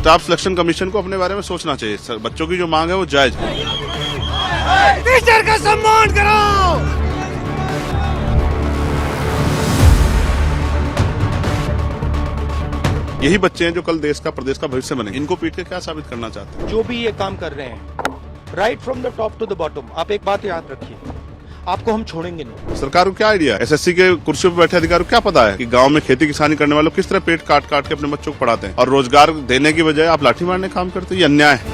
Staff selection commission को अपने बारे में सोचना चाहिए। बच्चों की जो मांग है वो जायज है। टीचर का सम्मान करो। यही बच्चे हैं जो कल देश का प्रदेश का भविष्य बनेंगे। इनको पीट के क्या साबित करना चाहते हैं? जो भी ये काम कर रहे हैं, right from the top to the bottom, आप एक बात याद रखिए, आपको हम छोड़ेंगे नहीं। सरकार को क्या आइडिया है? एसएससी के कुर्सियों पर बैठे अधिकारी को क्या पता है कि गांव में खेती किसानी करने वालों किस तरह पेट काट काट के अपने बच्चों को पढ़ाते हैं और रोजगार देने की बजाय आप लाठी मारने काम करते हैं? ये अन्याय है।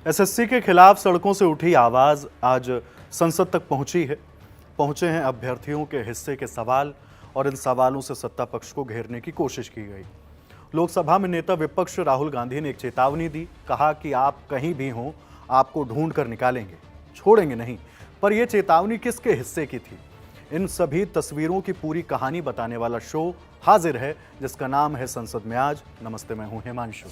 एसएससी के खिलाफ सड़कों से उठी आवाज आज संसद तक पहुंचे हैं अभ्यर्थियों के हिस्से के सवाल और इन सवालों से सत्ता पक्ष को घेरने की कोशिश की गई। लोकसभा में नेता विपक्ष राहुल गांधी ने एक चेतावनी दी, कहा कि आप कहीं भी हों आपको ढूंढ कर निकालेंगे, छोड़ेंगे नहीं। पर यह चेतावनी किसके हिस्से की थी? इन सभी तस्वीरों की पूरी कहानी बताने वाला शो हाजिर है, जिसका नाम है संसद में आज। नमस्ते, मैं हूं हिमांशु।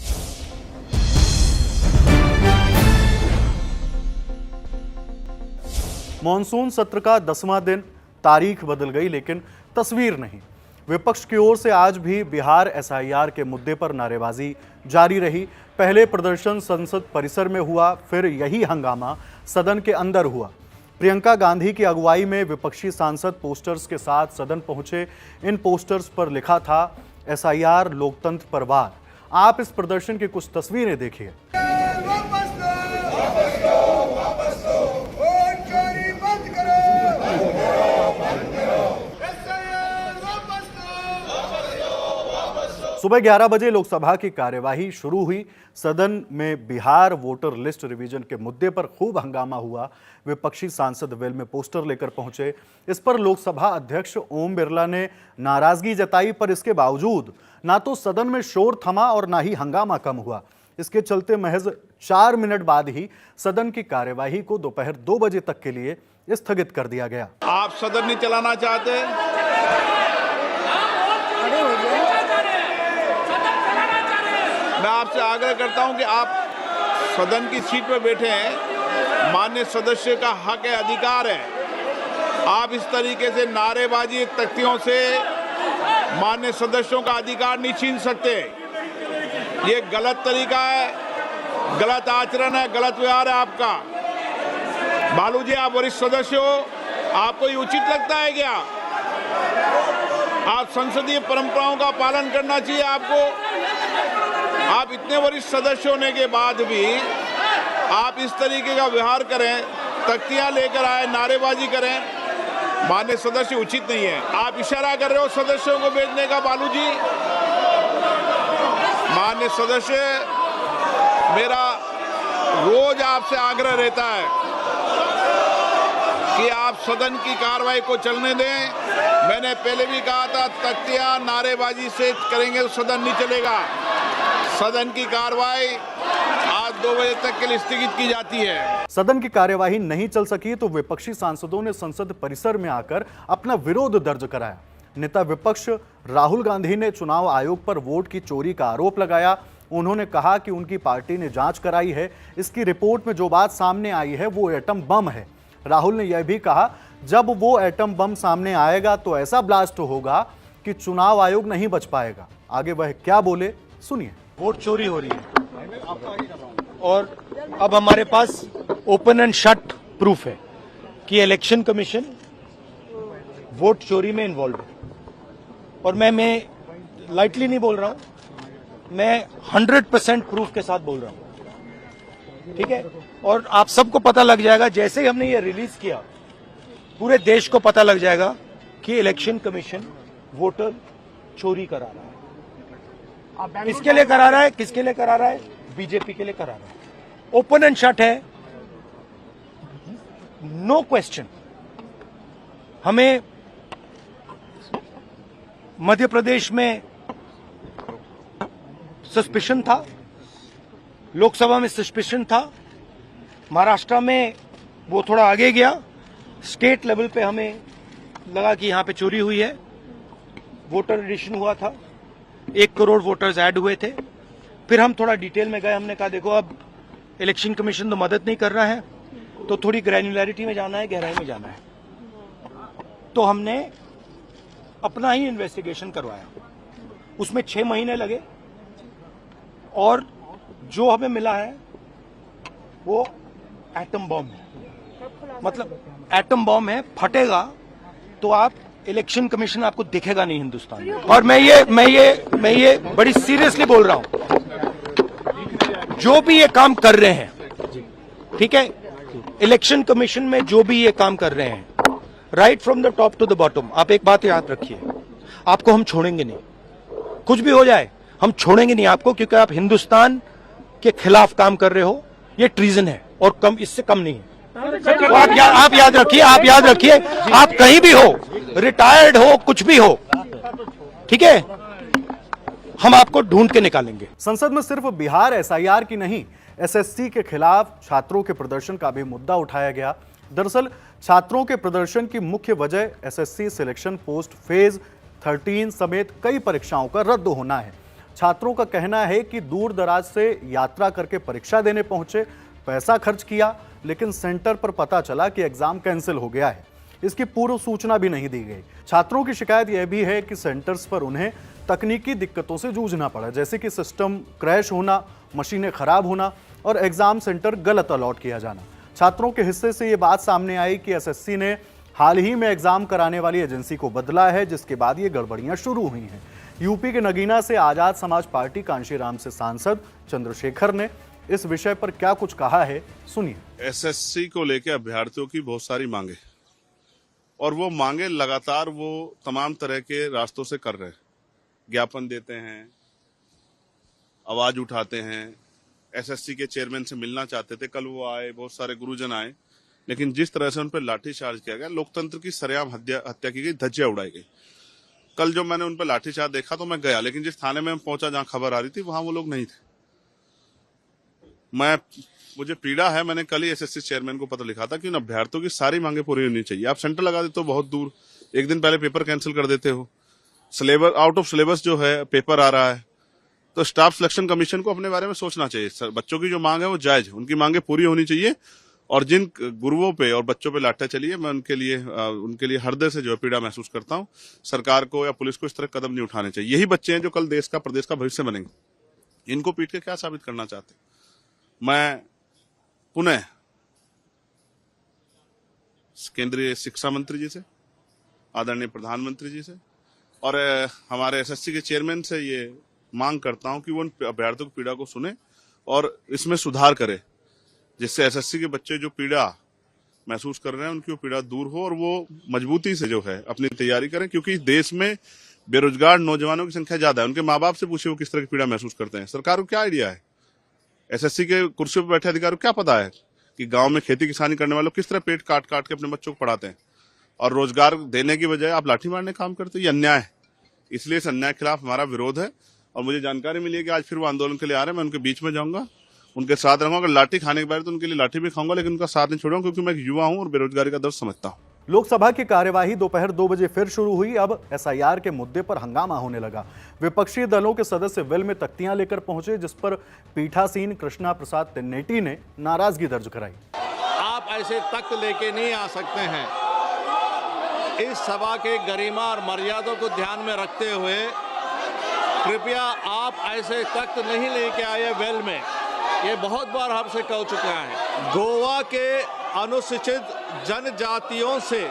मॉनसून सत्र का 10वां दिन, तारीख बदल गई लेकिन तस्वीर नहीं। विपक्ष की ओर से आज भी बिहार एसआईआर के मुद्दे पर नारेबाजी जारी रही। पहले प्रदर्शन संसद परिसर में हुआ, फिर यही हंगामा सदन के अंदर हुआ। प्रियंका गांधी की अगुवाई में विपक्षी सांसद पोस्टर्स के साथ सदन पहुंचे। इन पोस्टर्स पर लिखा था एसआईआर लोकतंत्र पर वार। आप इस प्रदर्शन की कुछ तस्वीरें देखिए। सुबह 11 बजे लोकसभा की कार्यवाही शुरू हुई। सदन में बिहार वोटर लिस्ट रिवीजन के मुद्दे पर खूब हंगामा हुआ। विपक्षी सांसद वेल में पोस्टर लेकर पहुंचे। इस पर लोकसभा अध्यक्ष ओम बिरला ने नाराजगी जताई, पर इसके बावजूद ना तो सदन में शोर थमा और ना ही हंगामा कम हुआ। इसके चलते महज 4 मिनट बाद ही सदन की कार्यवाही को दोपहर 2 बजे तक के लिए स्थगित कर दिया गया। आप सदन नहीं चलाना चाहते? मैं आपसे आग्रह करता हूं कि आप सदन की सीट पर बैठे हैं। माननीय सदस्य का हक है, अधिकार है। आप इस तरीके से नारेबाजी तख्तियों से माननीय सदस्यों का अधिकार नहीं छीन सकते। ये गलत तरीका है, गलत आचरण है, गलत व्यवहार है आपका। बालू जी, आप वरिष्ठ सदस्य हो, आपको ये उचित लगता है क्या? आप संसदीय परंपराओं का पालन करना चाहिए आपको। आप इतने वरिष्ठ सदस्य होने के बाद भी आप इस तरीके का व्यवहार करें, तख्तियां लेकर आए, नारेबाजी करें, माननीय सदस्य उचित नहीं है। आप इशारा कर रहे हो सदस्यों को भेजने का। बालू जी, माननीय सदस्य, मेरा रोज आपसे आग्रह रहता है कि आप सदन की कार्रवाई को चलने दें। मैंने पहले भी कहा था, तख्तियां नारेबाजी से करेंगे तो सदन नहीं चलेगा। सदन की कार्रवाई आज 2 बजे तक के लिए स्थगित की जाती है। सदन की कार्यवाही नहीं चल सकी तो विपक्षी सांसदों ने संसद परिसर में आकर अपना विरोध दर्ज कराया। नेता विपक्ष राहुल गांधी ने चुनाव आयोग पर वोट की चोरी का आरोप लगाया। उन्होंने कहा कि उनकी पार्टी ने जांच कराई है, इसकी रिपोर्ट में जो बात सामने आई है वो एटम बम है। राहुल ने यह भी कहा, जब वो एटम बम सामने आएगा तो ऐसा ब्लास्ट होगा कि चुनाव आयोग नहीं बच पाएगा। आगे वह क्या बोले, सुनिए। वोट चोरी हो रही है और अब हमारे पास ओपन एंड शट प्रूफ है कि इलेक्शन कमीशन वोट चोरी में इन्वॉल्व है। और मैं लाइटली नहीं बोल रहा हूं, मैं 100% प्रूफ के साथ बोल रहा हूं, ठीक है। और आप सबको पता लग जाएगा, जैसे ही हमने ये रिलीज किया, पूरे देश को पता लग जाएगा कि इलेक्शन कमीशन वोटर चोरी करा रहा है। किसके लिए करा रहा है? किसके लिए करा रहा है? बीजेपी के लिए करा रहा है। ओपन एंड शट है, नो क्वेश्चन। हमें मध्य प्रदेश में सस्पिशन था, लोकसभा में सस्पिशन था, महाराष्ट्र में वो थोड़ा आगे गया, स्टेट लेवल पे हमें लगा कि यहां पे चोरी हुई है। वोटर एडिशन हुआ था, 1 करोड़ वोटर्स ऐड हुए थे। फिर हम थोड़ा डिटेल में गए, हमने कहा देखो अब इलेक्शन कमीशन तो मदद नहीं कर रहा है, तो थोड़ी ग्रैन्युलैरिटी में जाना है, गहराई में जाना है। तो हमने अपना ही इन्वेस्टिगेशन करवाया, उसमें 6 महीने लगे और जो हमें मिला है वो एटम बॉम्ब है। मतलब एटम बॉम्ब है, फटेगा तो आप इलेक्शन कमीशन आपको दिखेगा नहीं हिंदुस्तान में। और मैं ये बड़ी सीरियसली बोल रहा हूं, जो भी ये काम कर रहे हैं, ठीक है, इलेक्शन कमीशन में जो भी ये काम कर रहे हैं, right from the top to the bottom, आप एक बात याद रखिए, आपको हम छोड़ेंगे नहीं। कुछ भी हो जाए हम छोड़ेंगे नहीं आपको, क्योंकि आप हिंदुस्तान के खिलाफ काम कर रहे हो। ये ट्रीजन है और कम, इससे कम नहीं है। तो आप याद रखिए, आप कहीं भी हो, रिटायर्ड हो, कुछ भी हो, ठीक है, हम आपको ढूंढ के निकालेंगे। संसद में सिर्फ बिहार एसआईआर की नहीं, एसएससी के खिलाफ छात्रों के प्रदर्शन का भी मुद्दा उठाया गया। दरअसल छात्रों के प्रदर्शन की मुख्य वजह एसएससी सिलेक्शन पोस्ट फेज 13 समेत कई परीक्षाओं का रद्द होना है। छात्रों का कहना है कि दूर दराज से यात्रा करके परीक्षा देने पहुंचे, पैसा खर्च किया, लेकिन सेंटर पर पता चला कि एग्जाम कैंसिल हो गया है। इसकी पूर्व सूचना भी नहीं दी गई। छात्रों की शिकायत यह भी है कि सेंटर्स पर उन्हें तकनीकी दिक्कतों से जूझना पड़ा, जैसे कि सिस्टम क्रैश होना, मशीनें खराब होना और एग्जाम सेंटर गलत अलॉट किया जाना। छात्रों के हिस्से से ये बात सामने आई कि एसएससी ने हाल ही में एग्जाम कराने वाली एजेंसी को बदला है, जिसके बाद ये गड़बड़ियां शुरू हुई हैं। यूपी के नगीना से आजाद समाज पार्टी कांशीराम से सांसद चंद्रशेखर ने इस विषय पर क्या कुछ कहा है, सुनिए। एसएससी को लेकर अभ्यर्थियों की बहुत सारी मांगे, और वो मांगे लगातार वो तमाम तरह के रास्तों से कर रहे हैं। ज्ञापन देते हैं, आवाज उठाते हैं, एसएससी के चेयरमैन से मिलना चाहते थे, कल वो आए, बहुत सारे गुरुजन आए, लेकिन जिस तरह से उन पर लाठीचार्ज किया गया, लोकतंत्र की सरेआम हत्या की गई, धज्जियां उड़ाई गई। कल जो मैंने उन पर लाठीचार्ज देखा तो मैं गया, लेकिन जिस थाने में पहुंचा जहां खबर आ रही थी वहां वो लोग नहीं थे। मुझे पीड़ा है, मैंने कल ही एसएससी चेयरमैन को पत्र लिखा था कि उन अभ्यर्थियों की सारी मांगे पूरी होनी चाहिए। आप सेंटर लगा देते हो बहुत दूर, एक दिन पहले पेपर कैंसिल कर देते हो, सिलेबस आउट ऑफ सिलेबस जो है पेपर आ रहा है, तो स्टाफ सिलेक्शन कमीशन को अपने बारे में सोचना चाहिए। बच्चों की जो मांग है वो जायज, उनकी मांगे पूरी होनी चाहिए। और जिन गुरुओं पे और बच्चों पे लाठा चली है, मैं उनके लिए हृदय से जो है पीड़ा महसूस करता हूँ। सरकार को या पुलिस को इस तरह कदम नहीं उठाने चाहिए। यही बच्चे हैं जो कल देश का, प्रदेश का भविष्य बनेंगे। इनको पीट के क्या साबित करना चाहते? मैं पुनः केंद्रीय शिक्षा मंत्री जी से, आदरणीय प्रधानमंत्री जी से और हमारे एसएससी के चेयरमैन से ये मांग करता हूं कि वो उन अभ्यर्थियों की पीड़ा को सुने और इसमें सुधार करे, जिससे एसएससी के बच्चे जो पीड़ा महसूस कर रहे हैं उनकी वो पीड़ा दूर हो और वो मजबूती से जो है अपनी तैयारी करें। क्योंकि देश में बेरोजगार नौजवानों की संख्या ज्यादा है। उनके माँ बाप से पूछे वो किस तरह की पीड़ा महसूस करते हैं। सरकार को क्या आइडिया है? एसएससी के कुर्सी पर बैठे अधिकारी को क्या पता है कि गांव में खेती किसानी करने वालों किस तरह पेट काट काट के अपने बच्चों को पढ़ाते हैं, और रोजगार देने की बजाय आप लाठी मारने काम करते हैं? ये अन्याय है। इसलिए इस अन्याय के खिलाफ हमारा विरोध है। और मुझे जानकारी मिली है कि आज फिर वो आंदोलन के लिए आ रहे हैं। मैं उनके बीच में जाऊंगा, उनके साथ रहूंगा। अगर लाठी खाने के बाद तो उनके लिए लाठी भी खाऊंगा, लेकिन उनका साथ नहीं छोड़ूंगा, क्योंकि मैं एक युवा हूं और बेरोजगारी का दर्द समझता हूं। लोकसभा की कार्यवाही दोपहर 2 बजे फिर शुरू हुई। अब एसआईआर के मुद्दे पर हंगामा होने लगा। विपक्षी दलों के सदस्य वेल में तख्तियां लेकर पहुंचे, जिस पर पीठासीन कृष्णा प्रसाद तेन्नेटी ने नाराजगी दर्ज कराई। आप ऐसे तख्त लेके नहीं आ सकते हैं। इस सभा के गरिमा और मर्यादा को ध्यान में रखते हुए कृपया आप ऐसे तख्त नहीं लेके आए वेल में। ये बहुत बार आपसे कह चुका है। गोवा के अनुसूचित जनजातियों से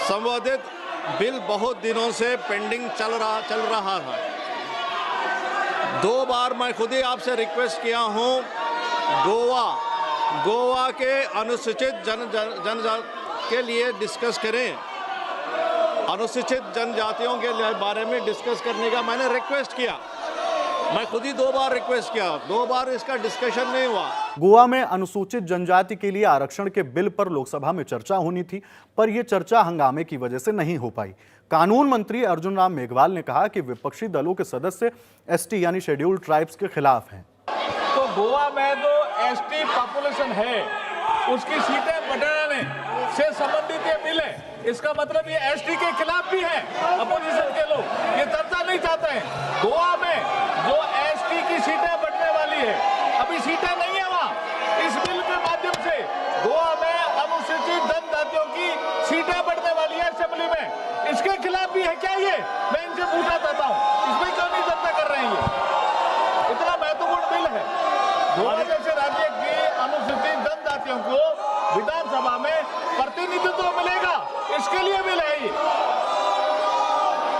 संबंधित बिल बहुत दिनों से पेंडिंग चल रहा था। 2 बार मैं खुद ही आपसे रिक्वेस्ट किया हूं, गोवा के अनुसूचित जनजाति के लिए डिस्कस करें। अनुसूचित जनजातियों के बारे में डिस्कस करने का मैंने रिक्वेस्ट किया। मैं खुद ही 2 बार रिक्वेस्ट किया, 2 बार इसका डिस्कशन नहीं हुआ। गोवा में अनुसूचित जनजाति के लिए आरक्षण के बिल पर लोकसभा में चर्चा होनी थी, पर यह चर्चा हंगामे की वजह से नहीं हो पाई। कानून मंत्री अर्जुन राम मेघवाल ने कहा कि विपक्षी दलों के सदस्य एसटी यानी शेड्यूल्ड ट्राइब्स के खिलाफ हैं। तो गोवा में जो एसटी पॉपुलेशन है उसकी सीटें बढ़ाने से संबंधित ये बिल है। इसका मतलब ये एसटी के खिलाफ भी है। अपोजिशन के लोग ये चर्चा नहीं चाहते हैं। गोवा में जो एसटी की सीटें बढ़ने वाली है, अभी सीटें नहीं है वहाँ। इस बिल के माध्यम से गोवा में अनुसूचित जनजातियों की सीटें बढ़ने पार्टियों को विधानसभा में प्रतिनिधित्व मिलेगा, इसके लिए भी लड़ाई।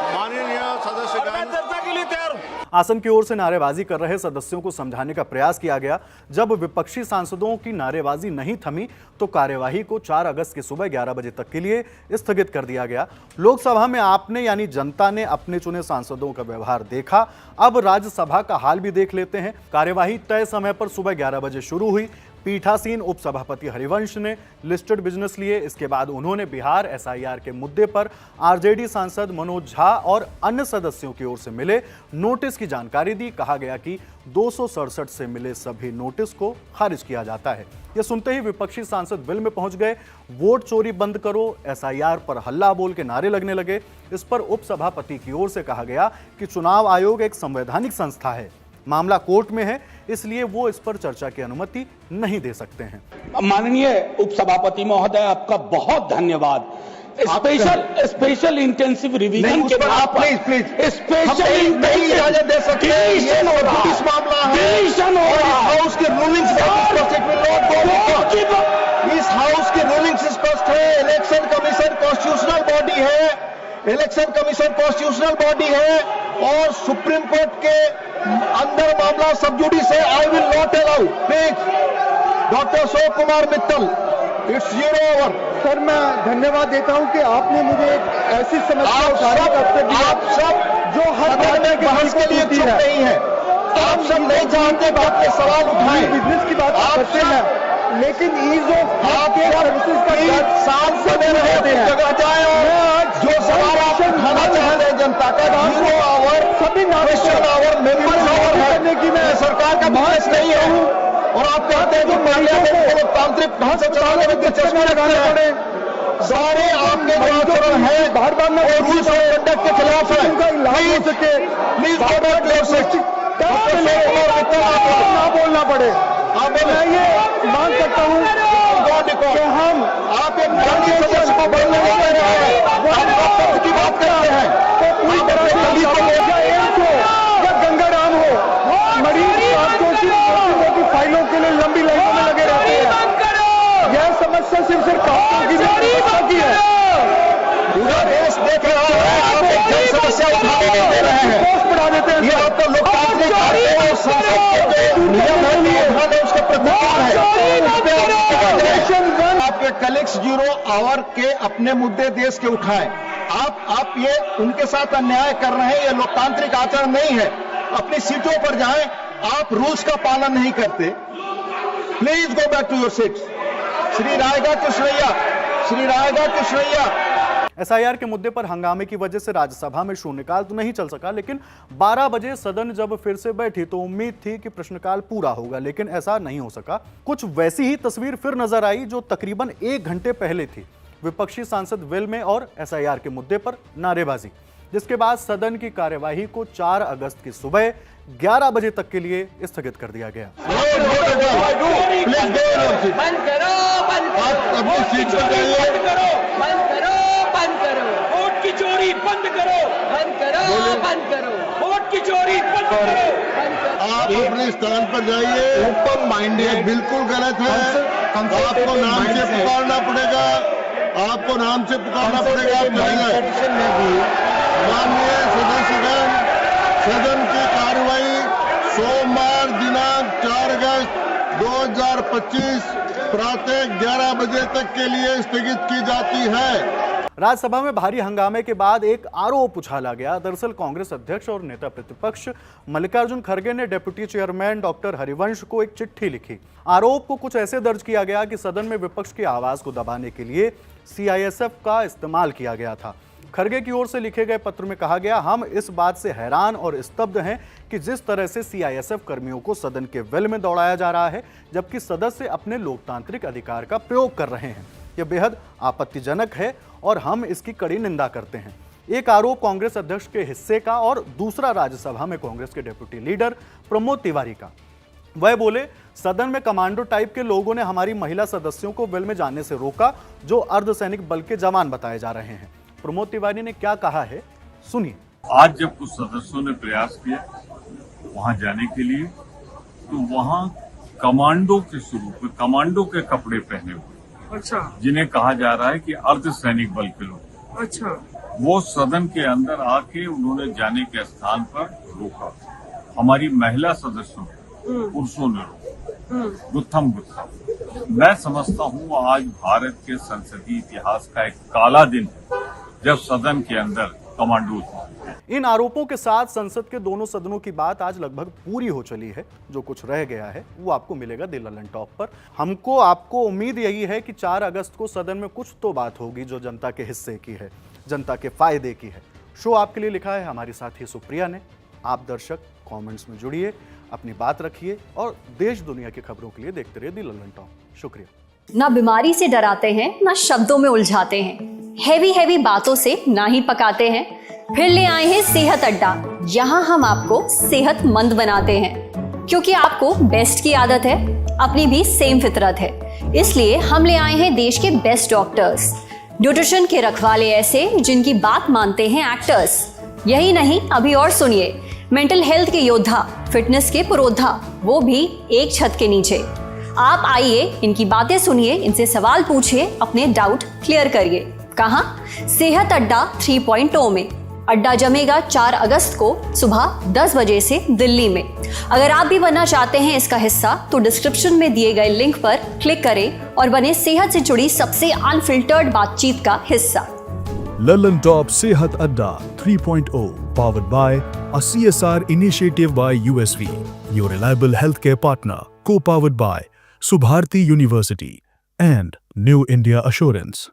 माननीय सदस्यगण, चर्चा के लिए तैयार हूं। आसन की ओर से नारेबाजी कर रहे सदस्यों को समझाने का प्रयास किया गया। जब विपक्षी सांसदों की नारेबाजी नहीं थमी तो कार्यवाही को 4 अगस्त की सुबह 11 बजे तक के लिए स्थगित कर दिया गया। लोकसभा में आपने यानी जनता ने अपने चुने सांसदों का व्यवहार देखा। अब राज्यसभा का हाल भी देख लेते हैं। कार्यवाही तय समय पर सुबह 11 बजे शुरू हुई। पीठासीन उपसभापति हरिवंश ने लिस्टेड बिजनेस लिए। इसके बाद उन्होंने बिहार एसआईआर के मुद्दे पर आरजेडी सांसद मनोज झा और अन्य सदस्यों की ओर से मिले नोटिस की जानकारी दी। कहा गया कि 267 से मिले सभी नोटिस को खारिज किया जाता है। यह सुनते ही विपक्षी सांसद बिल में पहुंच गए। वोट चोरी बंद करो, एसआईआर पर हल्ला बोल के नारे लगने लगे। इस पर उपसभापति की ओर से कहा गया कि चुनाव आयोग एक संवैधानिक संस्था है, मामला कोर्ट में है, इसलिए वो इस पर चर्चा की अनुमति नहीं दे सकते हैं। माननीय उपसभापति महोदय, आपका बहुत धन्यवाद। स्पेशल इंटेंसिव रिवीजन के बाद स्पेशल इजाजत दे सकते हैं। इस मामला हाउस के रूलिंग्स इस हाउस की रूलिंग्स स्पष्ट है। इलेक्शन कमीशन कॉन्स्टिट्यूशनल बॉडी है, इलेक्शन कमीशन कॉन्स्टिट्यूशनल बॉडी है और सुप्रीम कोर्ट के अंदर मामला सब जुडिस है। I will not allow. Please doctor Ashok Kumar Mittal, it's 0 over. Sir, मैं धन्यवाद देता हूं कि आपने मुझे ऐसी समस्या उठाने का अवसर दिया। आप सब जो हर बात के बहस के लिए चुप नहीं है, आप सब नहीं जानते बात के सवाल उठाएं। बिजनेस की बात करते हैं, लेकिन ईज ऑफ आपके सर्विसेज का साल से रहते हैं। जगह जाए और जो सवाल आप उठाना चाहते हैं जनता का 0 ओवर सभी क्वेश्चन ओवर मेंबर्स ओवर करने की मैं सरकार का बहस नहीं है। और आप कहते हैं कि लोकतांत्रिक ढंग से चलाने में दिलचस्पी लगाने पड़े। सारे आपके आचरण है बार बार में रूल्स ऑफ कंडक्ट के खिलाफ है। प्लीज ना बोलना पड़े। अब मैं ये मांग करता हूँ कि हम आप एक सदस्य को बोलने नहीं दे रहे हैं, आप की बात करते हैं तो पूरी तरह से एम्स हो या गंगाराम हो, मरीज की फाइलों के लिए लंबी लाइनों में लगे रहते हैं। यह समस्या सिर्फ की है। पूरा देश देख रहा है, आप एक जन समस्या उठाने नहीं दे रहे हैं, पोस्ट बढ़ा देते हैं। ये आपको लोकतांत्रिक और संसद के जो नियम है उसका प्रतिकार है। आपके कलीग्स 0 ओवर के अपने मुद्दे देश के उठाएं। आप ये उनके साथ अन्याय कर रहे हैं, ये लोकतांत्रिक आचरण नहीं है। अपनी सीटों पर जाएं। आप रूल्स का पालन नहीं करते। Please go back to your seats. Shri Ryaga Krishnaiah, Shri Ryaga Krishnaiah. SIR के मुद्दे पर हंगामे की वजह से राज्यसभा में शून्यकाल तो नहीं चल सका, लेकिन 12 बजे सदन जब फिर से बैठी तो उम्मीद थी कि प्रश्नकाल पूरा होगा, लेकिन ऐसा नहीं हो सका। कुछ वैसी ही तस्वीर फिर नजर आई जो तकरीबन 1 घंटे पहले थी। विपक्षी सांसद विल में और एसआईआर के मुद्दे पर नारेबाजी, जिसके बाद सदन की कार्यवाही को 4 अगस्त की सुबह 11 बजे तक के लिए स्थगित कर दिया गया। वोट की चोरी बंद करो, बंद करो, बंद करो, वोट की चोरी बंद करो। आप अपने स्थान पर जाइए। ओपन माइंडेड बिल्कुल गलत है। आपको नाम से पुकारना पड़ेगा, आपको नाम से पुकारना पड़ेगा। माननीय सदस्यगण, सदन की कार्रवाई सोमवार दिनांक 4 अगस्त 2025 प्रातः 11 बजे तक के लिए स्थगित की जाती है। राज्यसभा में भारी हंगामे के बाद एक आरोप उछाला गया। दरअसल कांग्रेस अध्यक्ष और नेता प्रतिपक्ष मल्लिकार्जुन खड़गे ने डिप्टी चेयरमैन डॉक्टर हरिवंश को एक चिट्ठी लिखी। आरोप को कुछ ऐसे दर्ज किया गया कि सदन में विपक्ष की आवाज को दबाने के लिए सीआईएसएफ का इस्तेमाल किया गया था। खड़गे की ओर से लिखे गए पत्र में कहा गया, हम इस बात से हैरान और स्तब्ध हैं कि जिस तरह से सीआईएसएफ कर्मियों को सदन के वेल में दौड़ाया जा रहा है, जबकि सदस्य अपने लोकतांत्रिक अधिकार का प्रयोग कर रहे हैं। यह बेहद आपत्तिजनक है और हम इसकी कड़ी निंदा करते हैं। एक आरोप कांग्रेस अध्यक्ष के हिस्से का और दूसरा राज्यसभा में कांग्रेस के डिप्टी लीडर प्रमोद तिवारी का। वह बोले, सदन में कमांडो टाइप के लोगों ने हमारी महिला सदस्यों को वेल में जाने से रोका, जो अर्धसैनिक बल के जवान बताए जा रहे हैं। प्रमोद तिवारी ने क्या कहा है, सुनिए। आज जब कुछ सदस्यों ने प्रयास किया वहां जाने के लिए, तो वहां कमांडो के स्वरूप में, कमांडो के कपड़े पहने हुए, अच्छा जिन्हें कहा जा रहा है कि अर्धसैनिक बल के लोग, अच्छा वो सदन के अंदर आके उन्होंने जाने के स्थान पर रोका। हमारी महिला सदस्यों पुरुषों ने रोका, गुत्थम गुत्थम। मैं समझता हूँ आज भारत के संसदीय इतिहास का एक काला दिन है जब सदन के अंदर कमांडो थे। इन आरोपों के साथ संसद के दोनों सदनों की बात आज लगभग पूरी हो चली है। जो कुछ रह गया है वो आपको मिलेगा द ललन टॉप पर। हमको आपको उम्मीद यही है कि 4 अगस्त को सदन में कुछ तो बात होगी जो जनता के हिस्से की है, जनता के फायदे की है। शो आपके लिए लिखा है हमारी साथी सुप्रिया ने। आप दर्शक कमेंट्स में जुड़िए, अपनी बात रखिए और देश दुनिया की खबरों के लिए देखते रहिए द ललन टॉप। शुक्रिया। ना बीमारी से डराते हैं, ना शब्दों में उलझाते हैं, हैवी बातों से ना ही पकाते हैं। फिर ले आए हैं सेहत अड्डा। यहाँ हम आपको सेहतमंद बनाते हैं, क्योंकि आपको बेस्ट की आदत है, अपनी भी सेम फितरत है। इसलिए हम ले आए हैं देश के बेस्ट डॉक्टर्स, न्यूट्रिशन के रखवाले ऐसे जिनकी बात मानते हैं एक्टर्स। यही नहीं, अभी और सुनिए, मेंटल हेल्थ के योद्धा, फिटनेस के पुरोधा, वो भी एक छत के नीचे। आप आइए, इनकी बातें सुनिए, इनसे सवाल पूछिए, अपने डाउट क्लियर करिए। कहाँ? सेहत अड्डा 3.0 में। अड्डा जमेगा 4 अगस्त को सुबह 10 बजे से दिल्ली में। अगर आप भी बनना चाहते हैं इसका हिस्सा, तो डिस्क्रिप्शन में दिए गए लिंक पर क्लिक करें और बने सेहत से जुड़ी सबसे अनफिल्टर्ड बातचीत का हिस्सा। ललन टॉप सेहत अड्डा 3.0 powered by a CSR initiative by USV, your reliable healthcare partner, co-powered by Subharti University and New India Assurance.